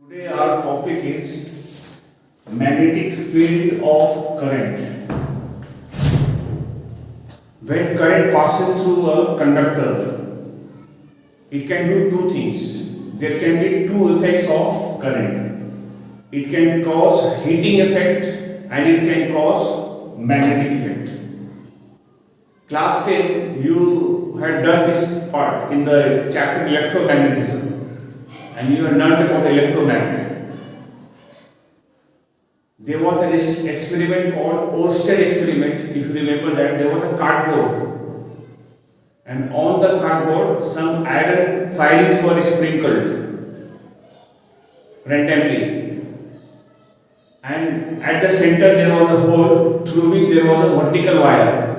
Today our topic is magnetic field of current. When current passes through a conductor, it can do two things. There can be two effects of current. It can cause heating effect and it can cause magnetic effect. Class 10, you had done this part in the chapter electromagnetism and you had learned about the electromagnet. There was an experiment called Oersted experiment. If you remember that, there was a cardboard, and on the cardboard some iron filings were sprinkled randomly, and at the center there was a hole through which there was a vertical wire.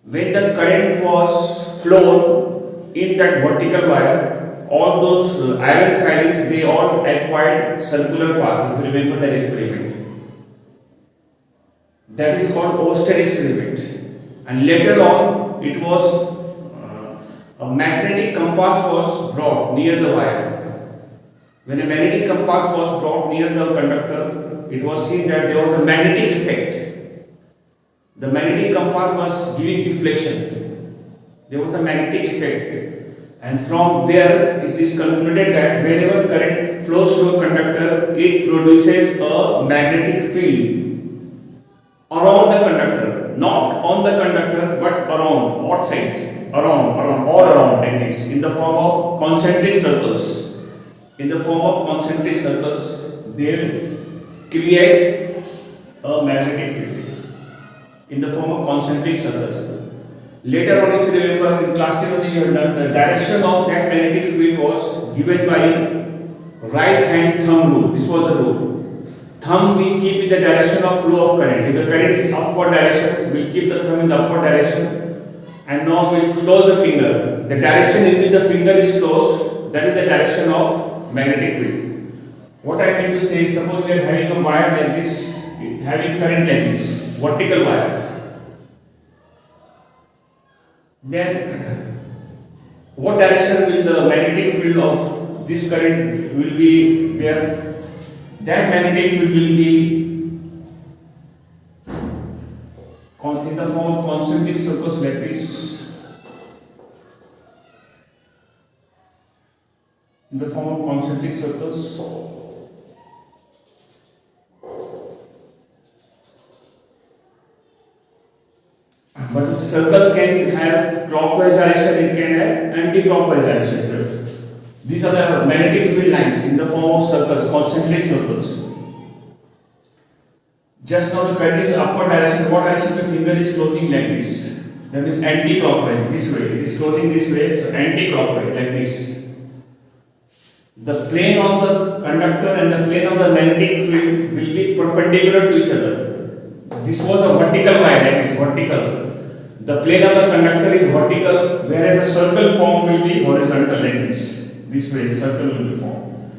When the current was flown in that vertical wire, all those iron filings, they all acquired circular path. If you remember that experiment, that is called Oersted experiment. And later on, it was a magnetic compass was brought near the wire. When a magnetic compass was brought near the conductor, it was seen that there was a magnetic effect. The magnetic compass was giving deflection. There was a magnetic effect. And from there, it is concluded that whenever current flows through a conductor, it produces a magnetic field around the conductor, not on the conductor, but around, outside, all around, like this, in the form of concentric circles. In the form of concentric circles, they create a magnetic field in the form of concentric circles. Later on, if you remember, in class 10 only you have done, the direction of that magnetic field was given by right hand thumb rule. This was the rule. Thumb we keep in the direction of flow of current. If the current is upward direction, we will keep the thumb in the upward direction. And now we will close the finger. The direction in which the finger is closed, that is the direction of magnetic field. What I mean to say is, suppose we are having a wire like this, having current like this, vertical wire. Then, what direction will the magnetic field of this current will be there? That magnetic field will be in the form of concentric circles like this. In the form of concentric circles. But circles can have clockwise direction, it can have anti-clockwise direction. These are the magnetic field lines in the form of circles, concentric circles. Just now the current is upward direction. What direction the finger is closing like this? That is anti-clockwise, this way. It is closing this way, so anti-clockwise like this. The plane of the conductor and the plane of the magnetic field will be perpendicular to each other. This was a vertical wire, like this, vertical. The plane of the conductor is vertical, whereas the circle form will be horizontal, like this. This way, the circle will be formed.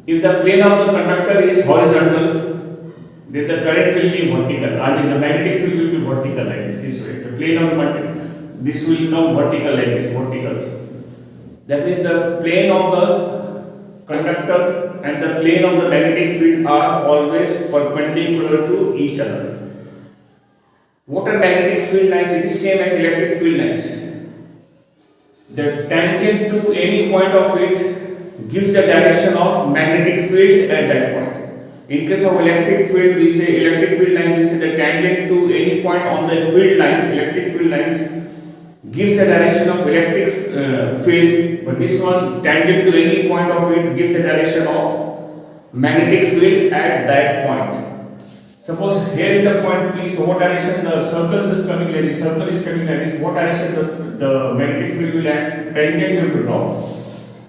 If the plane of the conductor is horizontal, then the current will be vertical. I mean, the magnetic field will be vertical, like this way. The plane of the this will come vertical, like this, vertical. That means the plane of the conductor and the plane of the magnetic field are always perpendicular to each other. What are magnetic field lines? It is same as electric field lines. The tangent to any point of it gives the direction of magnetic field at that point. In case of electric field, we say electric field lines, we say the tangent to any point on the field lines, electric field lines, gives the direction of electric field, but this one, tangent to any point of it, gives the direction of magnetic field at that point. Suppose here is the point P, so what direction the circle is coming like this, circle is coming like this, what direction the magnetic field will act? Tangent you have to draw.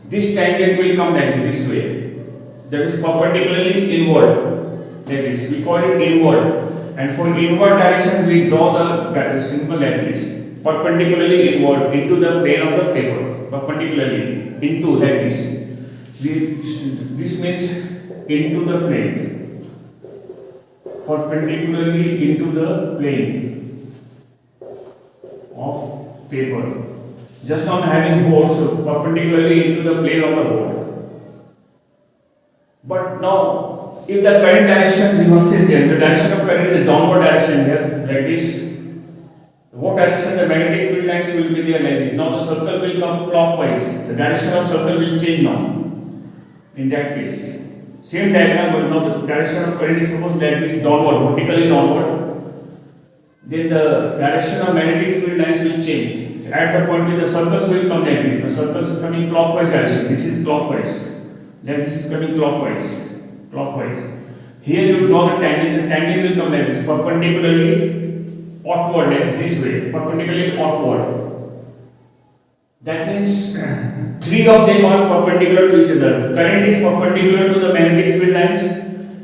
This tangent will come like this way, that is perpendicularly inward, like this, we call it inward. And for inward direction we draw the symbol like this, perpendicularly inward into the plane of the paper, perpendicularly into, like this. This means into the plane. Perpendicularly into the plane of paper. Just now I am having board, so perpendicularly into the plane of the board. But now, if the current direction reverses here, the direction of current is a downward direction here, like this. What direction the magnetic field lines will be there like this? Now the circle will come clockwise. The direction of circle will change now. In that case, same diagram, but now the direction of current is supposed like this, downward, vertically downward. Then the direction of magnetic field lines will change. At the point where the circles will come like this. The circles is coming clockwise direction. This is clockwise. Then this is coming clockwise. Clockwise. Here you draw the tangent. The tangent will come like this, perpendicularly outward, like this way, perpendicularly outward. That means three of them are perpendicular to each other. Current is perpendicular to the magnetic field lines,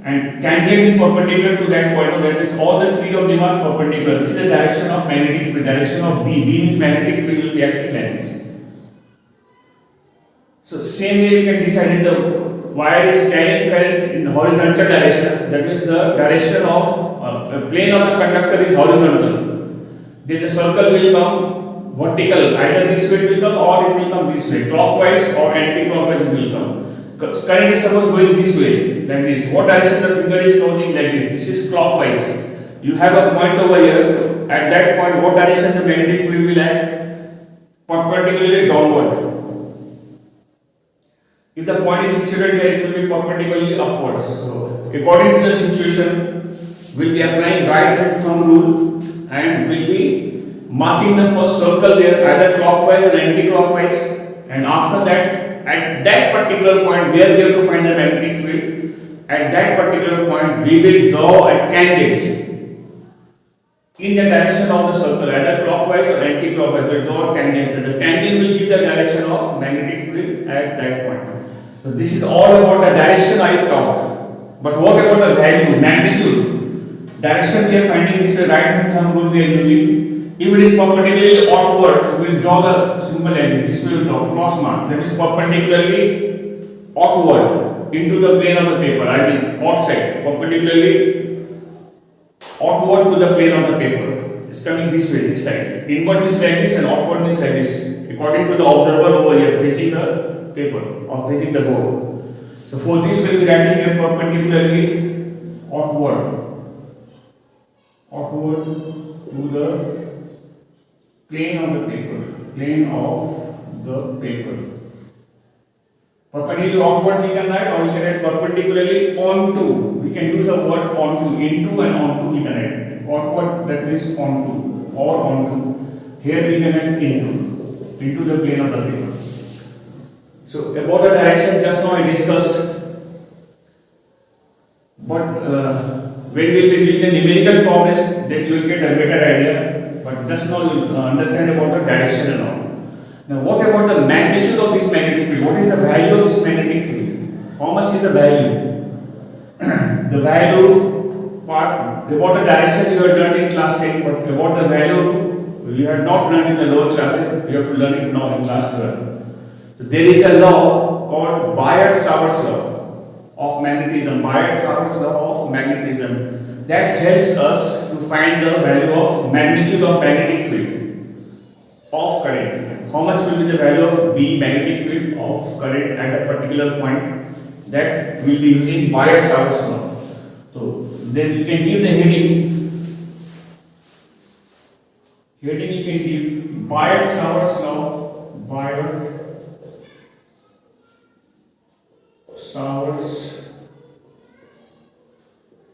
and tangent is perpendicular to that point. That means all the three of them are perpendicular. This is the direction of magnetic field. Direction of B. B means magnetic field will be acting like this. So same way we can decide that the wire is carrying current in horizontal direction. That means the direction of the plane of the conductor is horizontal. Then the circle will come vertical. Either this way it will come or it will come this way. Clockwise or anti-clockwise it will come. Current is supposed going this way, like this. What direction the finger is closing like this? This is clockwise. You have a point over here. So at that point, what direction the magnetic field will act? Perpendicularly downward. If the point is situated here, it will be perpendicularly upwards. So, according to the situation, we'll be applying right hand thumb rule and we'll be marking the first circle there, either clockwise or anti-clockwise. And after that, at that particular point where we have to find the magnetic field, at that particular point, we will draw a tangent in the direction of the circle, either clockwise or anti-clockwise. We'll draw a tangent. So, the tangent will give the direction of magnetic field at that point. So this is all about the direction I talked. But what about the value, magnitude? Direction we are finding this way, right hand thumb rule we are using. If it is perpendicularly outward, we will draw the symbol like this. This will draw cross mark. That is perpendicularly outward into the plane of the paper. I mean outside, perpendicularly outward to the plane of the paper. It's coming this way, this side. Inward means like this and outward means like this. According to the observer over here, facing the paper or facing the board. So for this we will be writing here perpendicularly outward to the plane of the paper. Perpendicularly outward we can write, or we can write perpendicularly onto. We can use the word onto, into and onto we can write. Outward, that means onto or onto. Here we can write into the plane of the paper. So about the direction just now I discussed, but when we will be doing the numerical problems, then you will get a better idea. But just now you understand about the direction and all. Now what about the magnitude of this magnetic field? What is the value of this magnetic field? How much is the value? The value part about the direction you have learned in class 10, but about the value you have not learned in the lower classes. You have to learn it now in class 12. So there is a law called Biot-Savart's law of magnetism. Biot-Savart's law of magnetism that helps us to find the value of magnitude of magnetic field of current. How much will be the value of B magnetic field of current at a particular point? That will be using Biot-Savart's law. So then you can give the heading. Heading you can give Biot-Savart's law. Savart's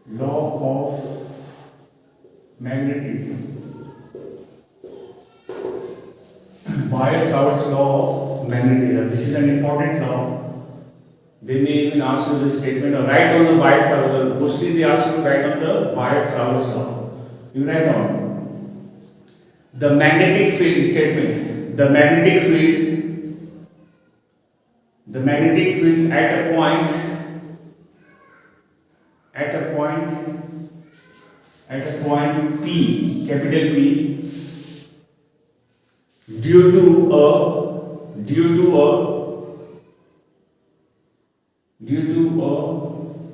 law of magnetism. Biot-Savart's law of magnetism. This is an important law. They may even ask you this statement or write on the Biot-Savart's law. Mostly they ask you to write on the Biot-Savart's law. You write down the magnetic field statement. The magnetic field at a point P, capital P, due to a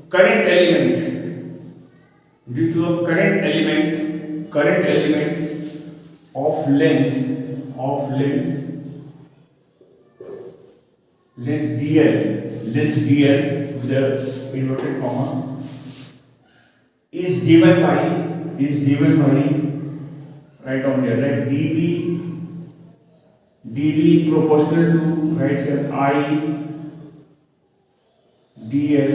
current element of length dl the inverted comma, is given by right on here, right, dB proportional to, right here, I dl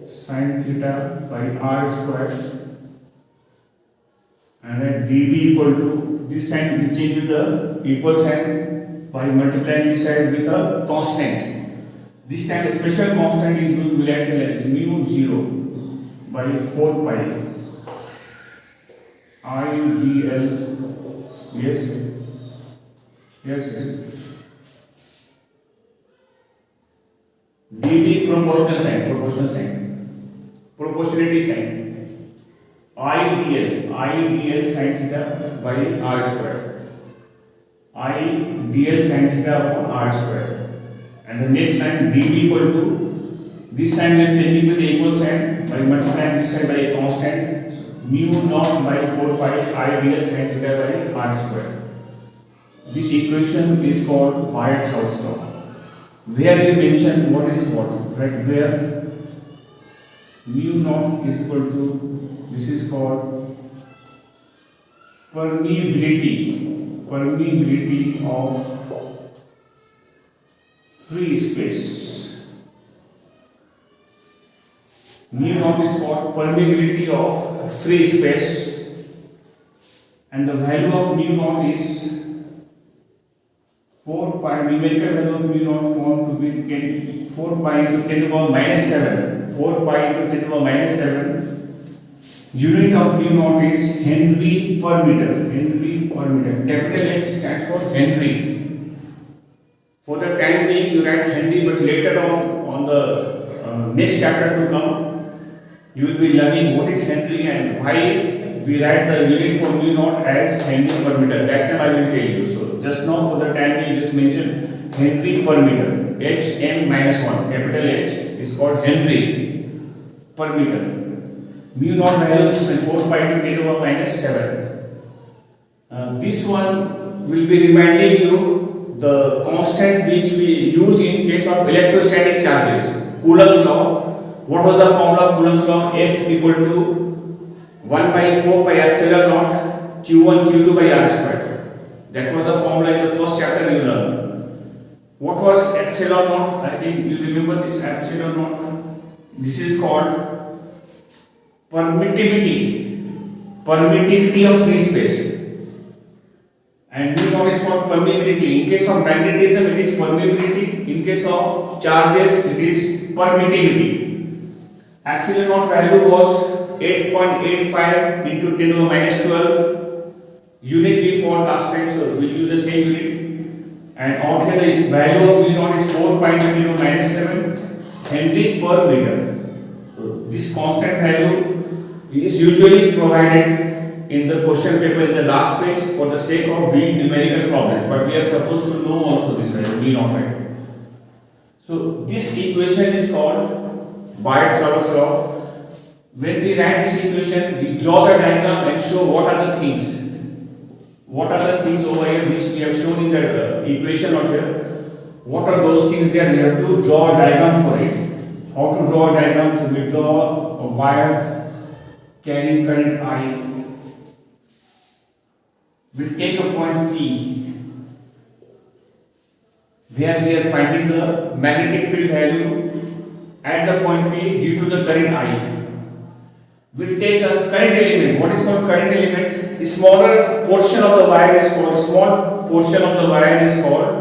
sin theta by r square, and then dB equal to, this sign will change with the equal sign by multiplying this side with a constant. This time a special constant is used bilaterally, as mu 0 by 4 pi I dl. Yes. dB proportional sign, proportionality sign. I dl sin theta by r square. I dl sin theta upon r square. And the next line dB equal to, this sign we are changing with the equal sign by multiplying this side by a constant. So, mu naught by 4 pi I dl sin theta by r square. This equation is called Wyatt-South law, where we mention what is what, right? Where mu naught is equal to, this is called permeability of free space. Mu naught is called permeability of free space, and the value of mu naught is 4 pi, numerical value of mu naught found to be 4 pi into 10 to the power minus 7. 4 pi into 10 to the power minus 7. Unit of mu naught is Henry per meter. Capital H stands for Henry. For the time being, you write Henry, but later on the next chapter to come, you will be learning what is Henry and why we write the unit for mu naught as Henry per meter. That time I will tell you. So just now for the time being, just mention Henry per meter. Hm minus 1, capital H is called Henry per meter. Mu naught value is 4 pi into 10 to the power minus 7. This one will be reminding you the constant which we use in case of electrostatic charges. Coulomb's law. What was the formula of Coulomb's law? F equal to 1 by 4 pi epsilon naught q1 q2 by r square. That was the formula in the first chapter you learned. What was epsilon naught? I think you remember this epsilon naught. This is called permittivity of free space. And mu naught is called permeability. In case of magnetism, it is permeability. In case of charges, it is permittivity. Epsilon naught value was 8.85 into 10 to the minus 12. Unit we found last time, so we'll use the same unit. And out here the value of mu naught is 4 pi into 10 to the minus 7 Henry per meter. So this constant value is usually provided in the question paper in the last page for the sake of doing numerical problems, but we are supposed to know also this value, mu naught, right? So this equation is called Wyatt-South law. When we write this equation, we draw the diagram and show what are the things. What are the things over here which we have shown in the equation over here? What are those things there? We have to draw a diagram for it. How to draw a diagram? So we draw a wire carrying current I. We'll take a point P where we are finding the magnetic field value at the point P due to the current I. We'll take a current element. What is called current element? A smaller portion of the wire is called,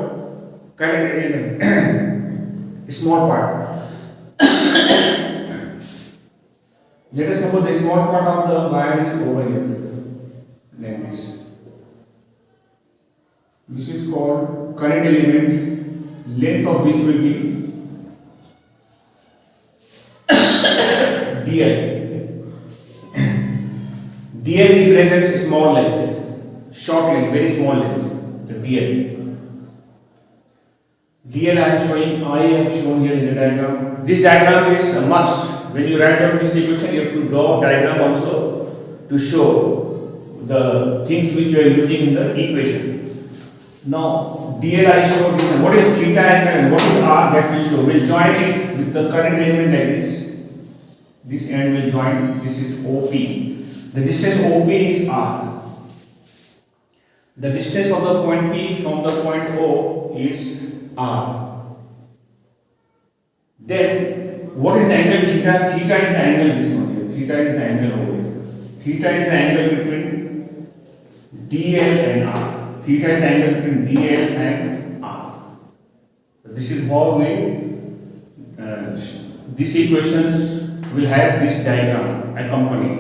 current element. A small part. Let us suppose the small part of the wire is over here, like this. This is called current element, length of which will be dl. dl represents a small length, short length, very small length, the dl. dl I have shown here in the diagram. This diagram is a must. When you write down this equation, you have to draw a diagram also to show the things which you are using in the equation. Now DL I show this, and what is theta angle and what is R, that will show. We'll join it with the current element like this. This end will join, this is OP. The distance OP is R. The distance of the point P from the point O is R. Then what is the angle theta? Theta is the angle this one here. Theta is the angle over here. Theta is the angle between DL and R. Theta is the angle between DL and R. So this is how we these equations will have this diagram accompanied.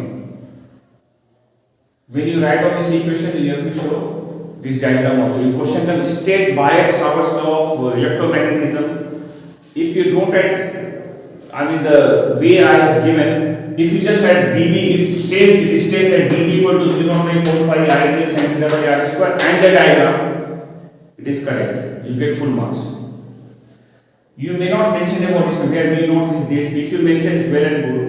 When you write down this equation, you have to show this diagram also. In question can state Biot-Savart's law of electromagnetism. If you don't write, I mean the way I have given, if you just write dB, it states that dB equal to 0.4 pi I dl sin theta by r square and the diagram, it is correct. You get full marks. You may not mention about this, where we note is this. If you mention it, well and good.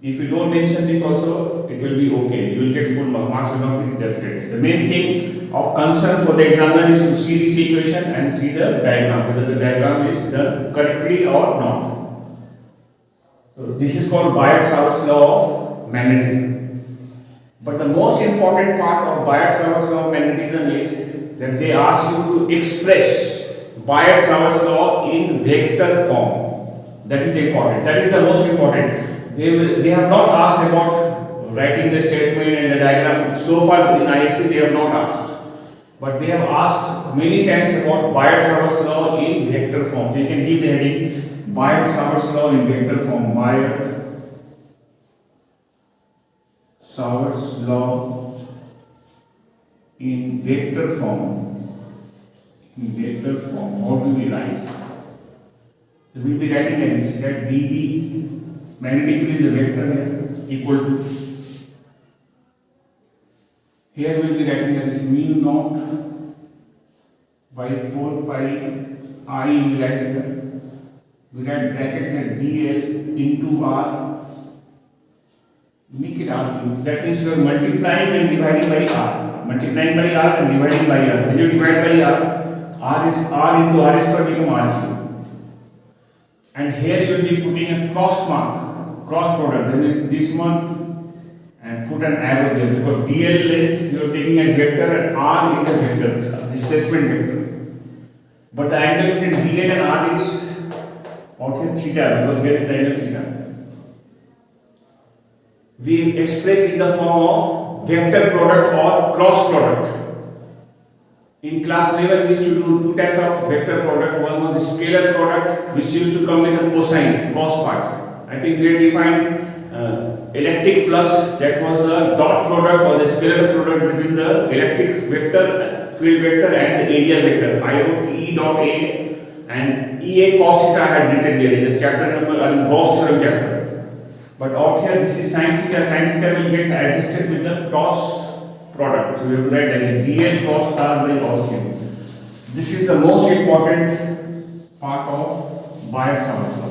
If you don't mention this also, it will be okay. You will get full marks, will not be deducted. The main thing of concern for the examiner is to see this equation and see the diagram, whether the diagram is done correctly or not. So this is called Biot-Savart's law of magnetism. But the most important part of Biot-Savart's law of magnetism is that they ask you to express Biot-Savart's law in vector form. That is important. That is the most important. They have not asked about writing the statement and the diagram. So far in ISC they have not asked. But they have asked many times about Biot-Savart's law in vector form. So you can keep the heading Biot-Savart's law in vector form. Biot-Savart's law in vector form. In vector form, how do we write? So we will be writing like this, that dB, magnetic field is a vector here, equal to, here we will be writing like this, mu naught by 4 pi I we write here, we write bracket here dl into r, make it r cube. That means you are multiplying and dividing by r, multiplying by r and dividing by r. When you divide by r is r into r square become r cube. And here you will be putting a cross mark, cross product, that is this one, and put an arrow there, because dl length you are taking as vector and r is a vector, displacement vector. But the angle between dl and r is out here theta, because here is the angle theta. We express in the form of vector product or cross product. In class 11 we used to do two types of vector product. One was a scalar product, which used to come with a cosine, cos part. I think we had defined electric flux, that was the dot product or the scalar product between the electric vector, field vector and the area vector. I wrote E dot A and EA cos theta I had written there in this chapter number, Gauss theorem chapter. But out here this is sin theta will get adjusted with the cross product. So we have to write like dl cross r by r cube. This is the most important part of Biot-Savart's law.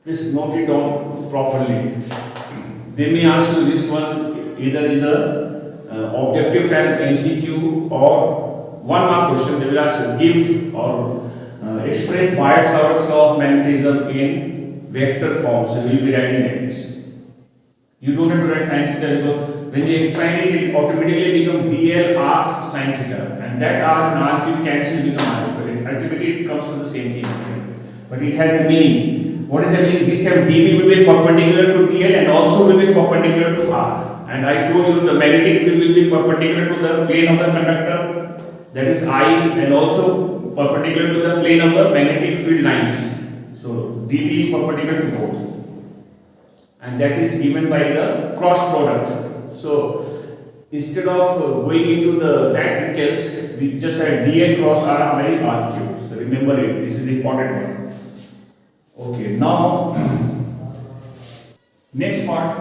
Please note it down properly. They may ask you this one either in the objective type MCQ or 1 mark question. They will ask you give or express Biot-Savart's law of magnetism in vector form. So we will be writing like this. You don't have to write sin theta, because when you expand it, it automatically becomes dl r sin theta, and that r and r cube cancel become r square. Ultimately, it comes to the same thing. But it has a meaning. What is the meaning? This time dB will be perpendicular to dl and also will be perpendicular to r. And I told you the magnetic field will be perpendicular to the plane of the conductor, that is I, and also perpendicular to the plane of the magnetic field lines. So dB is perpendicular to both. And that is given by the cross product. So instead of going into the details, we just had dl cross r by r cube. So remember it, this is the important one. Okay, now next part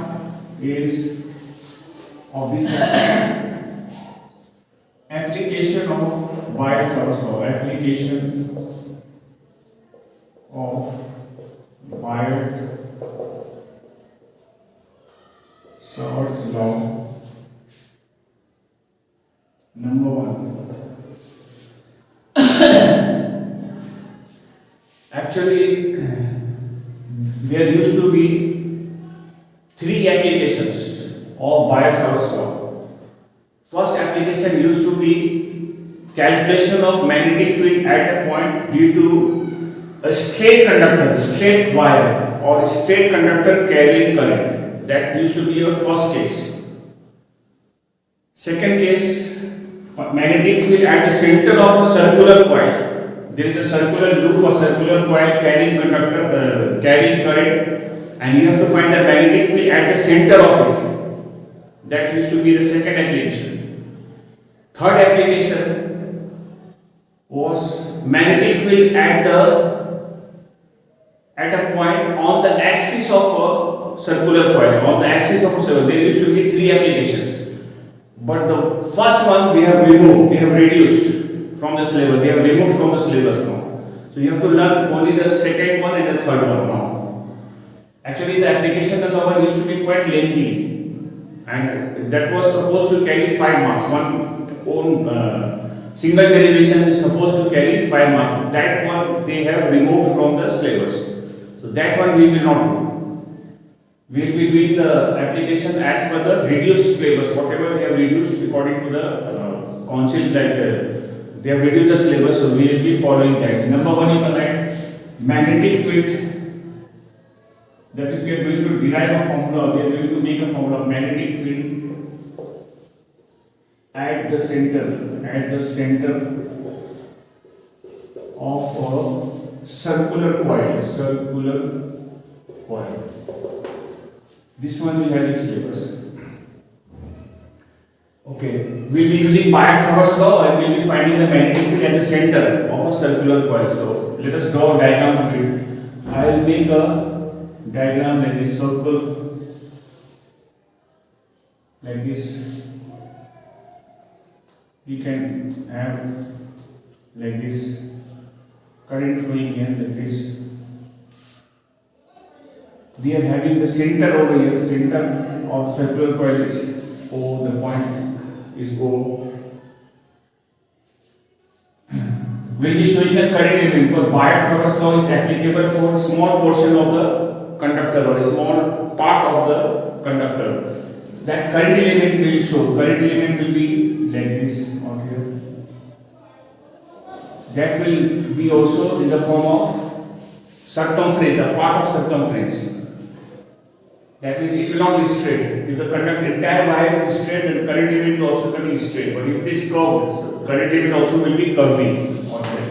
is of this application of Biot-Savart's law. Application of Biot-Savart's law. Number 1. there used to be three applications of Biot-Savart's law. First application used to be calculation of magnetic field at a point due to a straight conductor, straight wire, or straight conductor carrying current. That used to be your first case. Second case, magnetic field at the center of a circular coil. There is a circular loop or circular coil carrying carrying current, and you have to find the magnetic field at the center of it. That used to be the second application. Third application was magnetic field at a point on the axis of a circular coil. On the axis of a circle, there used to be three applications. But the first one they have removed, they have reduced from the syllabus. They have removed from the syllabus now. So you have to learn only the second one and the third one now. Actually, the application number one used to be quite lengthy, and that was supposed to carry 5 marks. One own single derivation is supposed to carry 5 marks. That one they have removed from the syllabus. So that one we will not do. We will be doing the application as per the reduced syllabus. Whatever they have reduced according to the council, that they have reduced the syllabus, so we will be following that. So number one, you can write magnetic field. That is, we are going to derive a formula. We are going to make a formula of magnetic field at the center of a circular coil. This one will have its syllabus. Okay, we'll be using Biot-Savart's law and we'll be finding the magnetic field at the center of a circular coil. So let us draw a diagram for it. I will make a diagram like this, circle like this. You can have like this, current flowing here like this. We are having the center over here, center of circular coil is O, the point is O. We'll be showing the current element because Biot-Savart's law is applicable for a small portion of the conductor or a small part of the conductor. That current element will show. Current element will be like this on here. That will be also in the form of circumference, a part of circumference. That means it will not be straight. If the conductor entire wire is straight, then current element will also be straight. But if it is curved, current element also will be curving. Okay.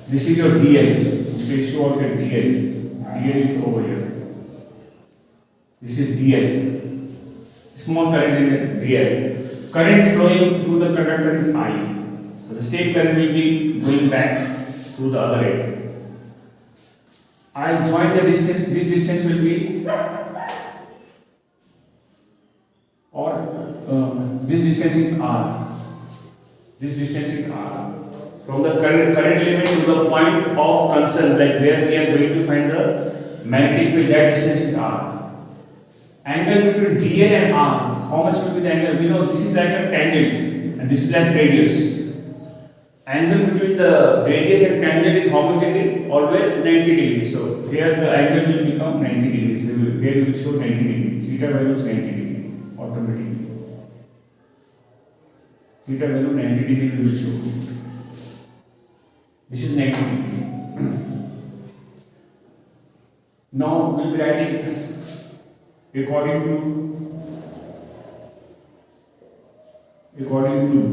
This is your DL. You can show out your DL. DL is over here. This is DL. Small current element DL. Current flowing through the conductor is I. So the same current will be going back to the other end. I join the distance. This distance will be, this distance is R. This distance is R. From the current element to the point of concern, like where we are going to find the magnetic field, that distance is R. Angle between DL and R, how much will be the angle? We know this is like a tangent and this is like radius. Angle between the radius and tangent is how much degree? Always 90 degrees. So here the angle will become 90 degrees. So here we will show 90 degrees. Theta value is 90 degrees automatically. Theta value 90 degree we will show. This is 90 degree. Now we will be writing according to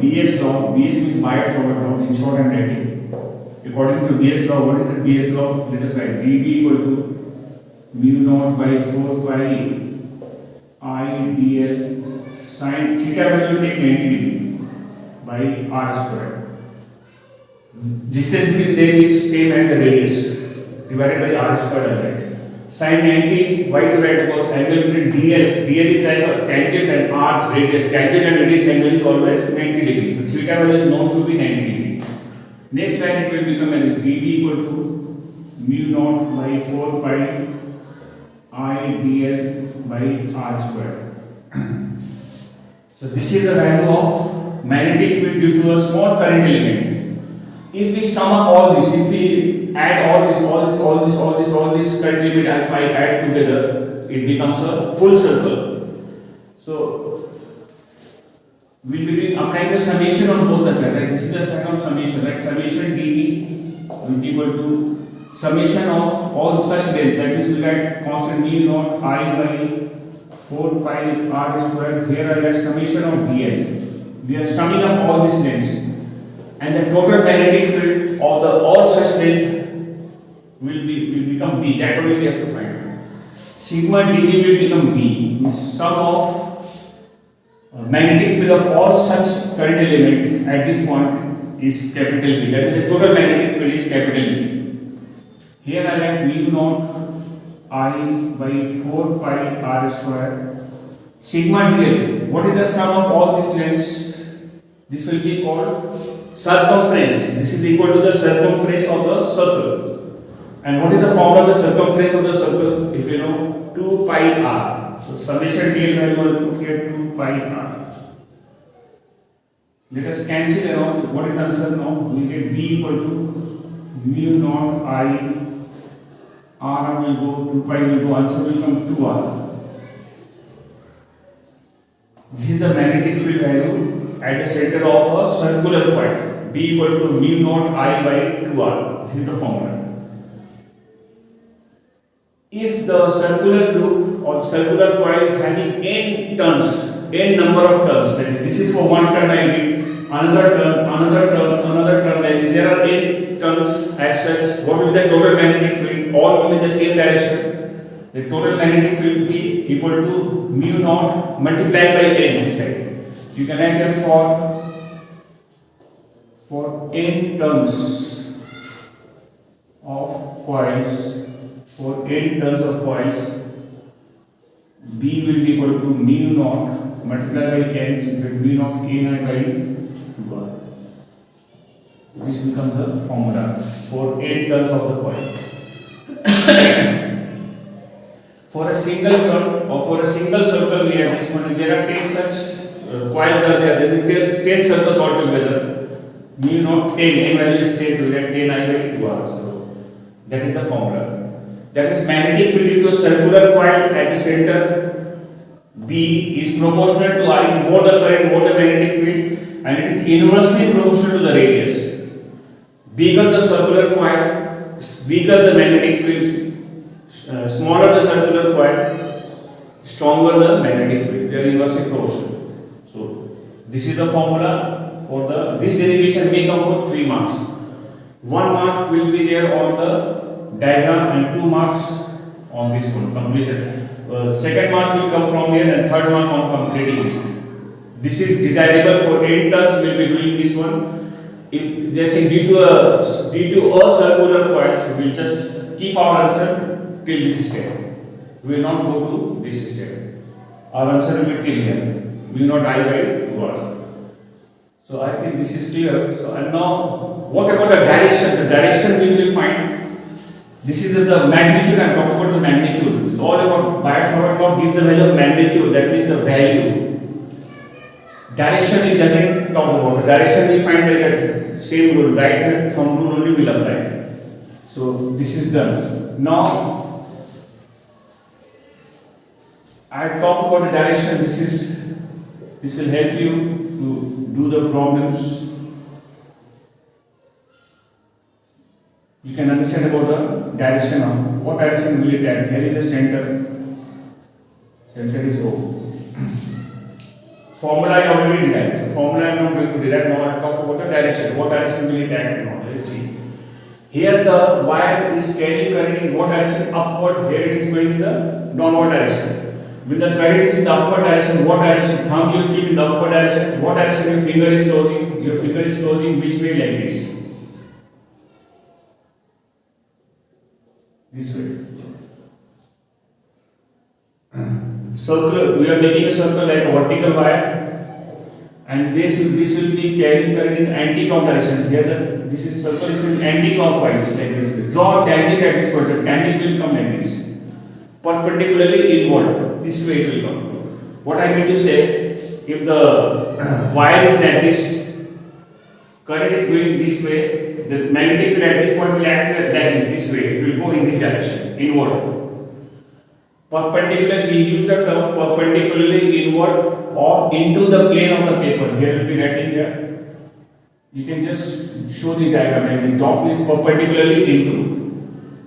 BS law. BS means Biot-Savart law. In short, I am writing. According to BS law, what is the BS law? Let us write dB equal to mu naught by 4 pi I dl sin theta value take 90 degree by r square. Distance between them is same as the radius divided by r square, right? Sin 90, why to write? Because angle between DL is like a tangent and r radius. Tangent and radius angle is always 90 degrees. So theta value is known to be 90 degree. Next line it will become as dB equal to mu naught by 4 pi I dl by r square. So this is the value of magnetic field due to a small current element. If we sum up all this, if we add all this current limit alpha I add together, it becomes a full circle. So we'll be doing applying the summation on both the sides. Right? This is the sign of summation. Right? Summation dV will be equal to summation of all such length. That means we get constant mu naught I by 4 pi r square. Here I get summation of dl. We are summing up all these lengths, and the total magnetic field of the all such length will become B. That only we have to find. Sigma dV will become B. Means sum of magnetic field of all such current element at this point is capital B. That is the total magnetic field is capital B. Here I get mu naught I by 4 pi r square. Sigma dl. What is the sum of all these lengths? This will be called circumference. This is equal to the circumference of the circle. And what is the formula of the circumference of the circle? If you know, 2 pi r. So summation dl value will put here 2 pi r. Let us cancel around. So what is the answer now? We get B equal to mu naught I. R will go, 2 pi will go, answer will come 2r. This is the magnetic field value at the center of a circular coil. B equal to mu naught I by 2r. This is the formula. If the circular loop or circular coil is having n turns, n number of turns, then this is for one turn I did, another turn, another turn like this. There are n turns as such. What will be the total magnetic field? All will be in the same direction. The total magnetic field will be equal to mu naught multiplied by n this time. You can write here for n turns of coils, B will be equal to mu naught multiplied by n, so mu naught n by 2r. This becomes the formula for n turns of the coil. For a single turn or for a single circle, we have this one. There are 10 such coils are there. Then we take 10 circles altogether. Mu naught 10, n value is 10, so we get 10 I by 2r. So that is the formula. That is magnetic field into a circular coil at the center. B is proportional to I, more the current, more the magnetic field, and it is inversely proportional to the radius. Bigger the circular coil, weaker the magnetic field. Smaller the circular coil, stronger the magnetic field. They are inversely proportional. So this is the formula for the. This derivation may come for 3 marks. 1 mark will be there on the diagram and 2 marks on this one completion. Second mark will come from here and third mark on completing it. This is desirable for n turns. We will be doing this one. If they say due to a circular coil, so we will just keep our answer till this step. We will not go to this step. Our answer will be till here. Mu naught I by 2r. So I think this is clear. So and now what about the direction? The direction we will find. This is the magnitude. I am talking about the magnitude. It's all about Biot-Savart law gives the value of magnitude. That means the value. Direction it doesn't talk about. The direction we find by that same rule. Right hand thumb rule only will apply. So this is done. Now I talk about the direction. This will help you to do the problems. You can understand about the direction of what direction will it at. Here is the center. Center is O. Formula I already derived. So formula I am not going to derive. Now I will talk about the direction. What direction will it at now? Let's see. Here the wire is carrying current in what direction? Upward. Here it is going in the downward direction. When the current is in the upward direction, what direction? Thumb you keep in the upward direction. What direction your finger is closing? Your finger is closing which way? Like this. This way. Circle. We are taking a circle like a vertical wire, and this will be carrying current in anti-clock direction. Here this is circle is going anti-clockwise like this. Draw a tangent at this point. The tangent will come like this, perpendicularly inward. This way it will come. What I mean to say, if the wire is like this, current is going this way, the magnetic field at this point will act like this way. It will go in this direction, inward. Perpendicular, we use the term perpendicularly inward or into the plane of the paper. Here will be writing here. You can just show the diagram like this. Dot is perpendicularly into.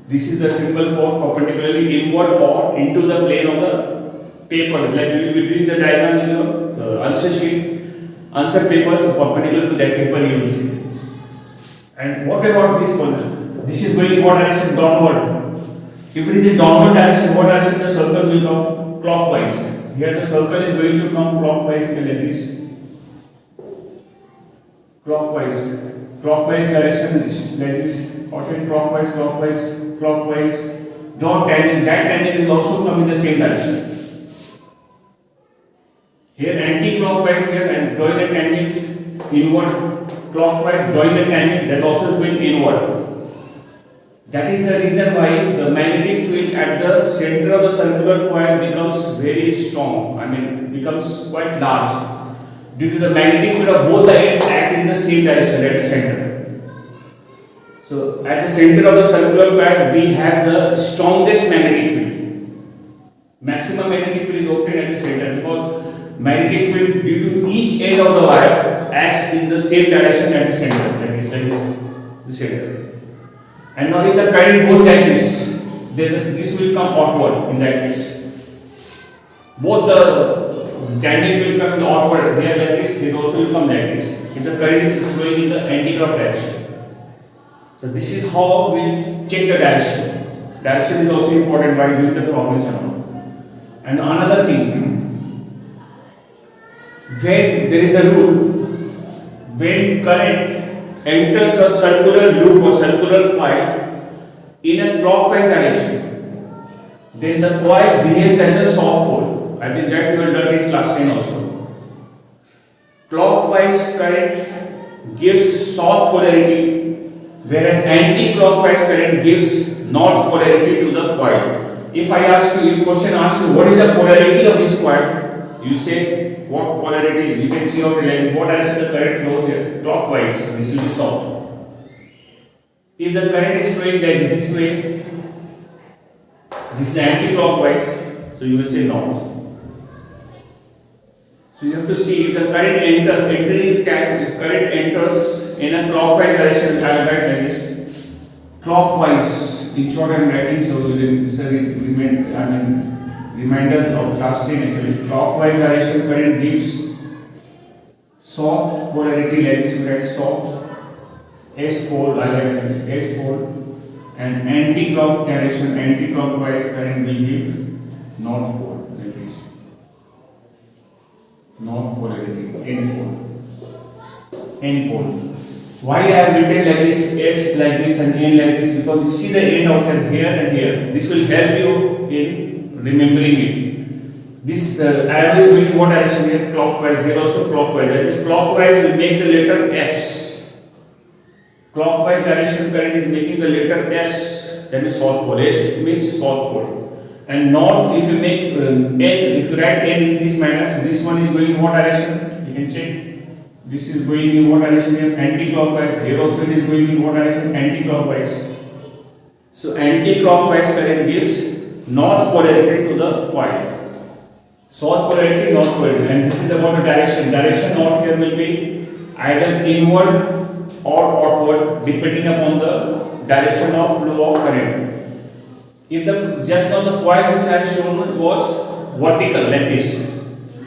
This is the symbol for perpendicularly inward or into the plane of the paper. Like you will be doing the diagram in your answer sheet, answer paper, so perpendicular to that paper you will see. And what about this one? This is going in what direction? Downward. If it is in downward direction, what direction the circle will come? Clockwise. Here the circle is going to come clockwise like this. Clockwise direction is like this. Okay, clockwise. Draw tangent. That tangent will also come in the same direction. Here anti-clockwise here and drawing a tangent inward. Clockwise drawing a tangent that also is going inward. That is the reason why the magnetic field at the center of the circular coil becomes very strong. Becomes quite large. Due to the magnetic field of both the ends act in the same direction at the center. So at the center of the circular coil we have the strongest magnetic field. Maximum magnetic field is obtained at the center because magnetic field due to each end of the wire acts in the same direction at the center, like this, the center. And now if the current goes like this, then this will come outward in that case. Both the tangent will come outward here like this, it also will come like this. If the current is flowing in the anti-clock direction. So this is how we check the direction. Direction is also important while doing the problems and all. And another thing, when there is a rule, when current enters a circular loop or circular coil in a clockwise direction, then the coil behaves as a soft pole. I think that you will learn in class 10 also. Clockwise current gives south polarity, whereas anti-clockwise current gives north polarity to the coil. If I ask you, if question asks you what is the polarity of this coil, you say what polarity. You can see out the lines. What direction the current flows here? Clockwise. So this will be south. If the current is flowing like this way, this is anti-clockwise. So you will say north. So you have to see if the current enters in a clockwise direction. I will write like this. Clockwise. In short, I am writing so it's a reminder of class 10 actually. Clockwise direction current gives south polarity like this. We write south. S pole. I write like this. S pole. And anti-clock direction, anti-clockwise current will give north pole like this. North polarity, N pole. Why I have written like this, S like this and N like this? Because you see the end out here and here. This will help you in remembering it. This arrow is going in what direction here? Clockwise. Here also clockwise. That is clockwise will make the letter S. Clockwise direction current is making the letter S. That is south pole. S means south pole. And north, if you make N, if you write N in this manner, so this one is going in what direction? You can check. This is going in what direction here? Anti-clockwise. Here also it is going in what direction? Anti-clockwise. So anti-clockwise current gives north polarity to the coil. South polarity, north polarity. And this is about the direction. Direction north here will be either inward or outward depending upon the direction of flow of current. If the just now the coil which I have shown was vertical like this.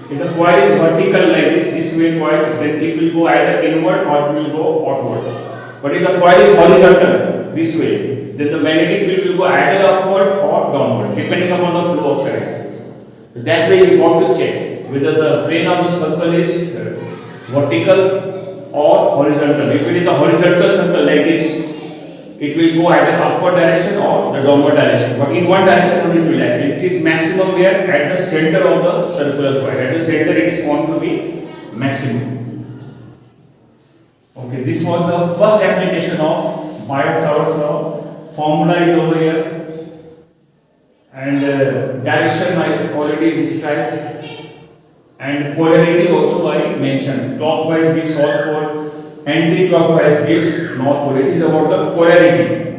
If the coil is vertical like this way coil, then it will go either inward or it will go outward. But if the coil is horizontal this way, then the magnetic field will go either upward or downward depending upon the flow of current. That way you got to check whether the plane of the circle is vertical or horizontal. If it is a horizontal circle like this, it will go either upward direction or the downward direction. But in one direction only it will act. It is maximum where at the center of the circular coil. At the center it is found to be maximum. Okay, this was the first application of Biot-Savart's law. Formula is over here. And direction I already described. And polarity also I mentioned. Clockwise gives south pole. anti-clockwise gives north pole. It is about the polarity.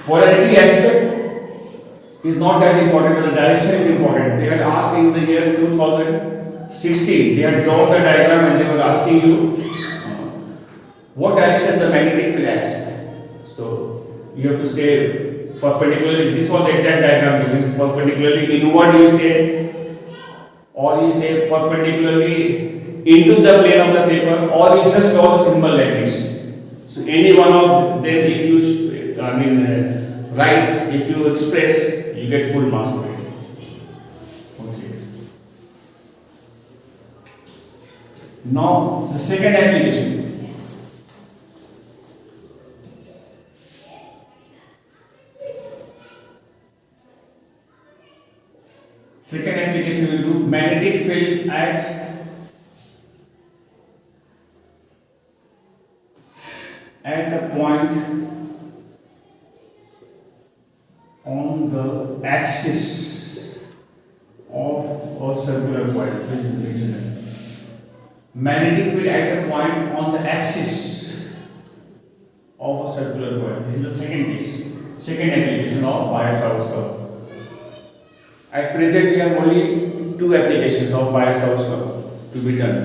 Polarity aspect is not that important, but the direction is important. They had asked in the year 2016, they had drawn the diagram and they were asking you what direction the magnetic field acts. So you have to say perpendicularly. This was the exact diagram. It is perpendicularly inward you say, or you say perpendicularly into the plane of the paper, or you just draw the symbol like this. So any one of them, if you write, if you express, you get full marks for it. Okay. Now the second application. Second application will do magnetic field at a point on the axis of a circular coil. Magnetic field at a point on the axis of a circular coil. This is the second case, second application of Biot-Savart curve. At present, we have only two applications of Biot-Savart curve to be done.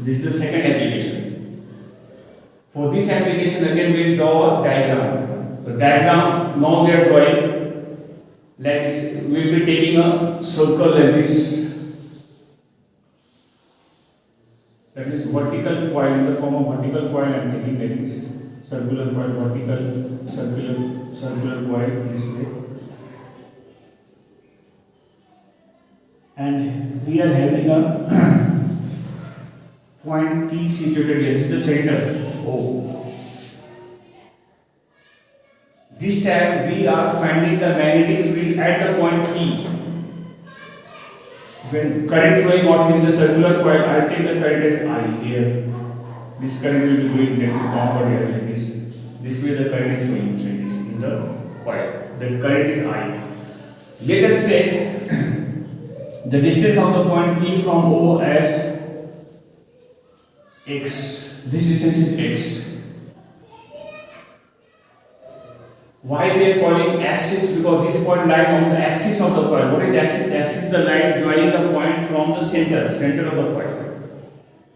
This is the second application. For this application, again we will draw a diagram. The diagram now we are drawing like this. We will be taking a circle like this. That is vertical coil, in the form of vertical coil I am taking like this. Circular coil, vertical, circular coil this way. And we are having a point P situated here. This is the center. O. This time we are finding the magnetic field at the point P. When current flowing out in the circular coil, I will take the current as I here. This current will be going then downward here like this. This way the current is going like this in the coil. The current is I. Let us take the distance of the point P from O as x. This distance is x. Why we are calling axis? Because this point lies on the axis of the coil. What is axis? Axis is the line joining the point from the center of the coil.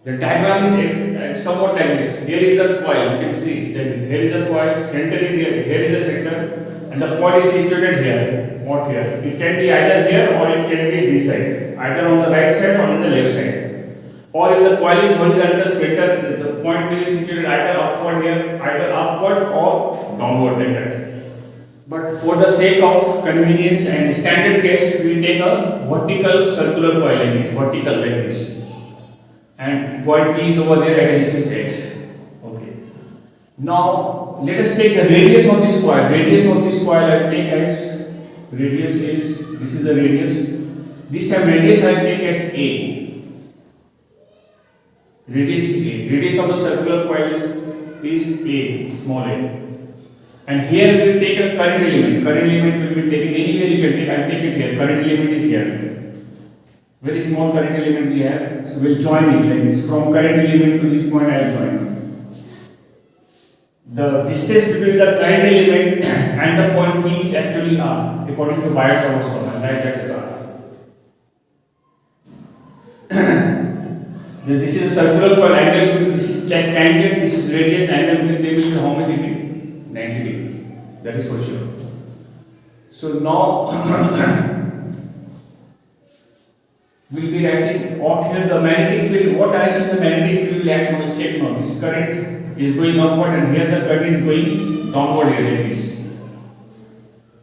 The diagram is somewhat like this. Here is the coil. You can see that here is the coil. Center is here. Here is the center, and the point is situated here. What here? It can be either here or it can be this side. Either on the right side or on the left side. Or if the coil is horizontal, center, the point will be situated either upward here, either upward or downward like that. But for the sake of convenience and standard case, we take a vertical circular coil like this, vertical like this. And point P is over there at a distance x. Okay. Now let us take the radius of this coil. Radius of this coil I will take as, radius is, this is the radius. This time radius I will take as A. Radius is A. Radius of the circular coil is A, small a. And here we will take a current element. Current element will be taken anywhere you can take. I will take it here. Current element is here. Very small current element we have. So we will join it like this. From current element to this point I will join. The distance between the current element and the point P is actually R, according to Biot-Savart curve. Right, that is R. This is a circular coil angle between this is like tangent, this is radius, angle between them will be how many degree? 90 degree. That is for sure. So now we will be writing out here the magnetic field. What I see the magnetic field will act, we will check now. This current is going upward and here the current is going downward here like this.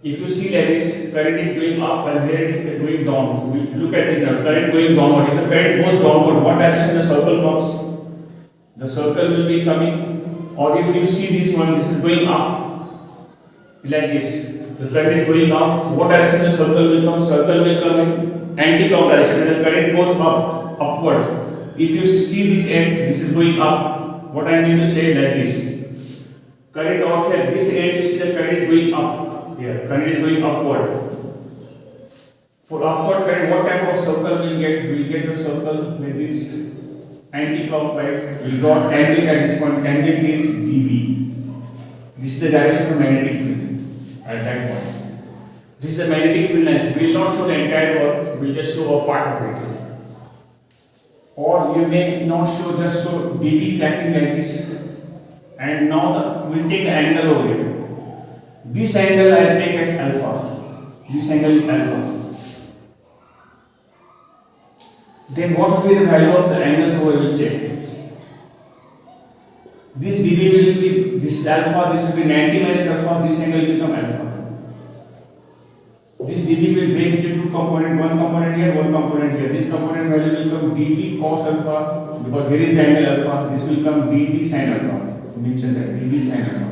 If you see like this, current is going up and here it is going down. So we look at this now, current going downward. If the current goes downward, what direction the circle comes? The circle will be coming. Or if you see this one, this is going up like this. The current is going up. So what direction the circle will come? Circle will come in anti-clock direction. And the current goes upward. If you see this end, this is going up. What I mean to say like this. Current out here, this end you see the current is going up. Here, current is going upward. For upward current, what type of circle we will get? We will get the circle like this. anti-clockwise. We got tangent at this point. Tangent is BB. This is the direction of magnetic field at that point. This is the magnetic field lines. We will not show the entire work. We will just show a part of it. Or you may not show, just show BB is acting like this. And now we'll take the angle over here. This angle I will take as alpha. This angle is alpha. Then what will be the value of the angles over? We will check. This dB will be, this alpha, this will be 90 minus alpha, this angle will become alpha. This dB will break into two components, one component here, one component here. This component value will become dB cos alpha, because here is the angle alpha. This will become dB sin alpha. Mention that dB sin alpha.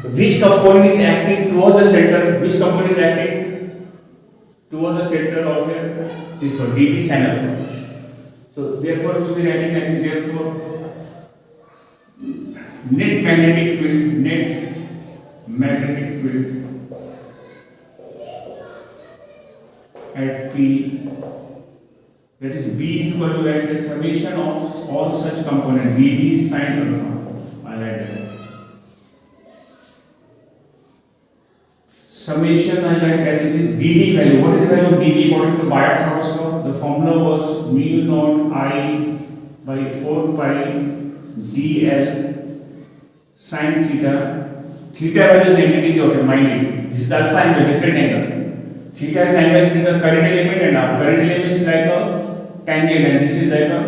So which component is acting towards the center? Which component is acting towards the center of here? This one, dB sin alpha. So therefore we will be writing that therefore net magnetic field at P, that is B is equal to like the summation of all such components dB sin alpha. I write that. Summation I write as it is dB value. What is the value of dB according to Bayes-Sauer's law? The formula was mu naught I by 4 pi dl sin theta. Theta value is 90 degree. Okay, mind it. This is the alpha angle, different angle. Theta is angle between the current element and our current element is like a tangent, and this is like a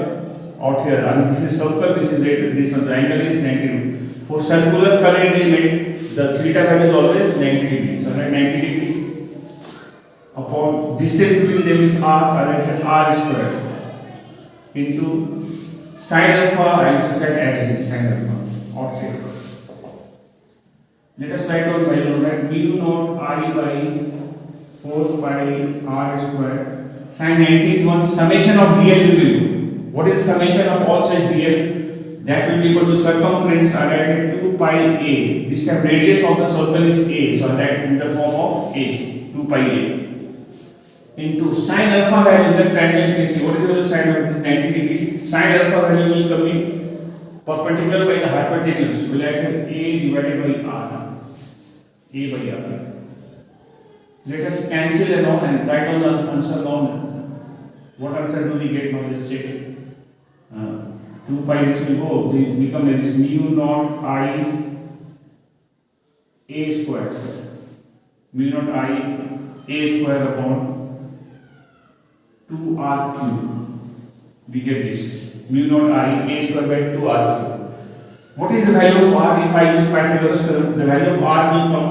out here. And this is circle. This is this one. The angle is 90 degree. For circular current element, the theta value is always 90 degree. So like 90 degree upon distance between them is r. I write r square into sin alpha. I just write as it is sin alpha outside. Let us write down value that mu naught I by 4 pi r square. Sin 90 is one summation of dl will be do. What is the summation of all such dl? That will be equal to circumference. I write 2 pi a. This time radius of the circle is a, so I write in the form of a, 2 pi a. Into sin alpha value in the triangle. You can see what is the value of sin alpha? This is 90 degree. Sin alpha value will come in perpendicular by the hypotenuse. We will write a divided by r. A by r. Let us cancel it now and write down the answer now. What answer do we get now? Let's check it. 2 pi this will go, will become like this mu naught I a square. Mu naught I a square upon 2r cube. We get this. Mu naught I a square by 2r cube. What is the value of r? If I use Pythagoras theorem, the value of r will come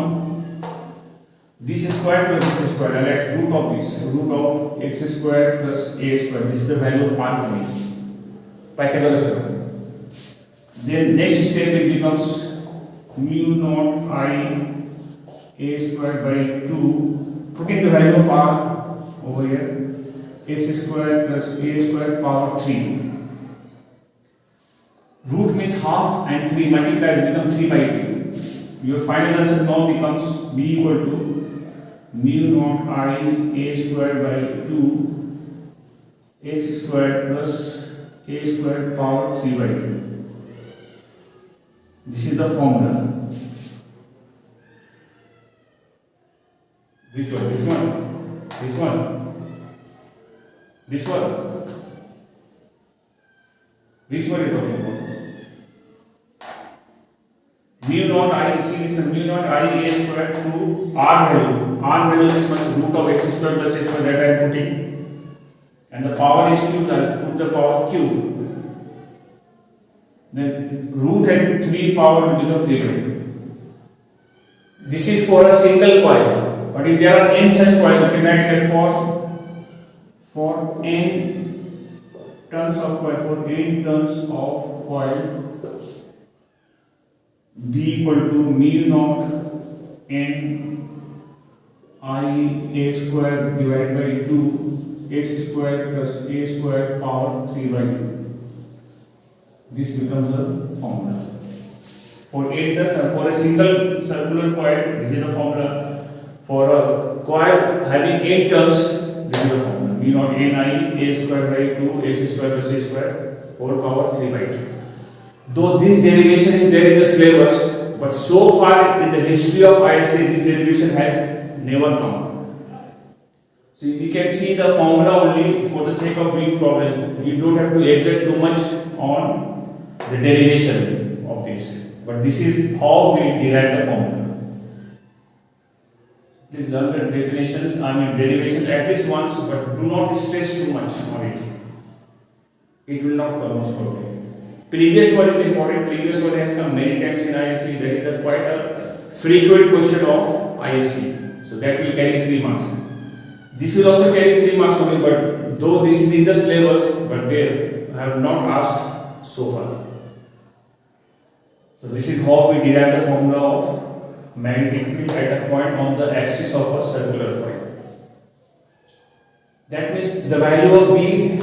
this square plus this square. I like root of this. Root of x square plus a square. This is the value of r coming. Pythagoras theorem. Then next step it becomes mu naught I a square by 2. Putting the value of r over here. X square plus a square power 3. Root means half and 3 multiplies become 3 by 2. Your final answer now becomes b equal to mu naught I a square by 2 x square plus a square power 3 by 2. This is the formula. Which one? This one? This one? This one? Which one are you talking about? Mu naught I, see this one, mu naught I a square to r value. R value is much root of x square plus a square that I am putting. And the power is cubed, I will put the power cube. Then root and 3 power will become 3 by 2. This is for a single coil. But if there are n such coils, you can write here for n turns of coil, for n turns of coil, b equal to mu naught n I a square divided by 2 x square plus a square power 3 by 2. This becomes the formula. For a single circular coil, this is the formula. For a coil having 8 turns, this is the formula. mu naught n I a square by 2 ac square plus a square whole power 3 by 2. Though this derivation is there in the syllabus, but so far in the history of Isc this derivation has never come. So you can see the formula only for the sake of doing problems. You don't have to exert too much on the derivation of this. But this is how we derive the formula. Please learn the definitions, derivations at least once, but do not stress too much on it. It will not come most probably. Previous one is important. Previous one has come many times in Isc. That is quite a frequent question of Isc. So that will carry 3 marks. This will also carry 3 marks only, but though this is in the syllabus, but they have not asked so far. So this is how we derive the formula of magnetic field at a point on the axis of a circular point. That means the value of B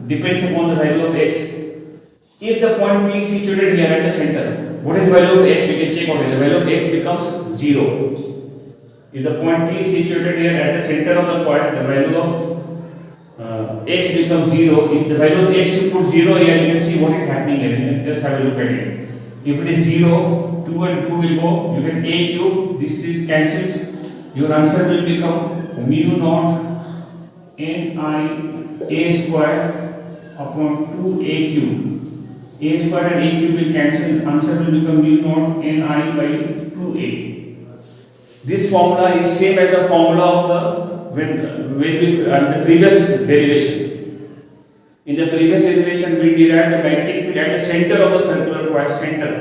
depends upon the value of x. If the point P is situated here at the center, what is the value of x? We can check out. The value of x becomes 0. If the point P is situated here at the center of the point, the value of x becomes 0. If the value of x you put 0 here, you can see what is happening here. You can just have a look at it. If it is 0, 2 and 2 will go. You get a cube. This is cancels. Your answer will become mu naught n I a square upon 2a cube. A square and a cube will cancel. Answer will become mu naught n I by 2a. This formula is same as the formula of the previous derivation. In the previous derivation, we derived the magnetic field at the center of the circular point, center.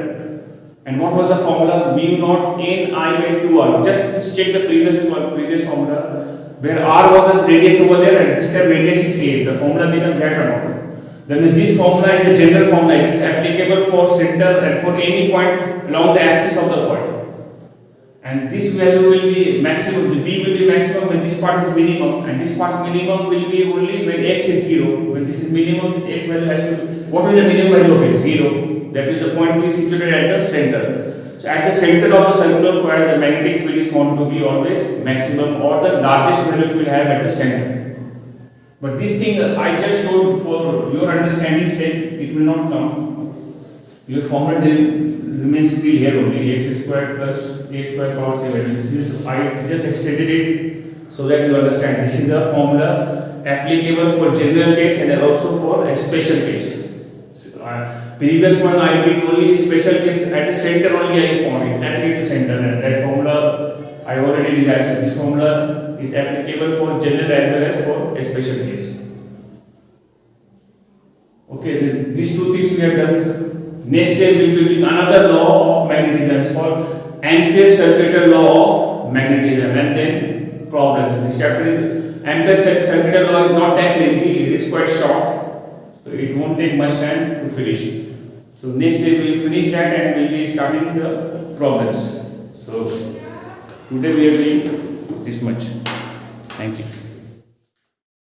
And what was the formula? Mu naught n I by 2r. Just check the previous formula, where r was the radius over there, and this time radius is a. The formula becomes that or not. Then this formula is a general formula. It is applicable for center and for any point along the axis of the point. And this value will be maximum, the B will be maximum when this part is minimum, and this part minimum will be only when x is 0. When this is minimum, this x value has to be, what is the minimum value of x? 0. That is the point P situated at the center. So at the center of the circular coil, the magnetic field is found to be always maximum, or the largest value it will have at the center. But this thing I just showed for your understanding sake, it will not come. Your formula remains still here only, x squared plus a square power 3 by 2. This is, I just extended it so that you understand. This is a formula applicable for general case and also for a special case. Previous one I did only special case at the center only I found, exactly at the center, and that formula I already derived. So this formula is applicable for general as well as for a special case. Okay, then these two things we have done. Next day we will be doing another law of magnetism. It's called Ampere-Circuital law of magnetism, and then problems. This chapter is Ampere-Circuital law is not that lengthy. It is quite short, so it won't take much time to finish. So next day we will finish that and we will be starting the problems. So today we are doing this much. Thank you.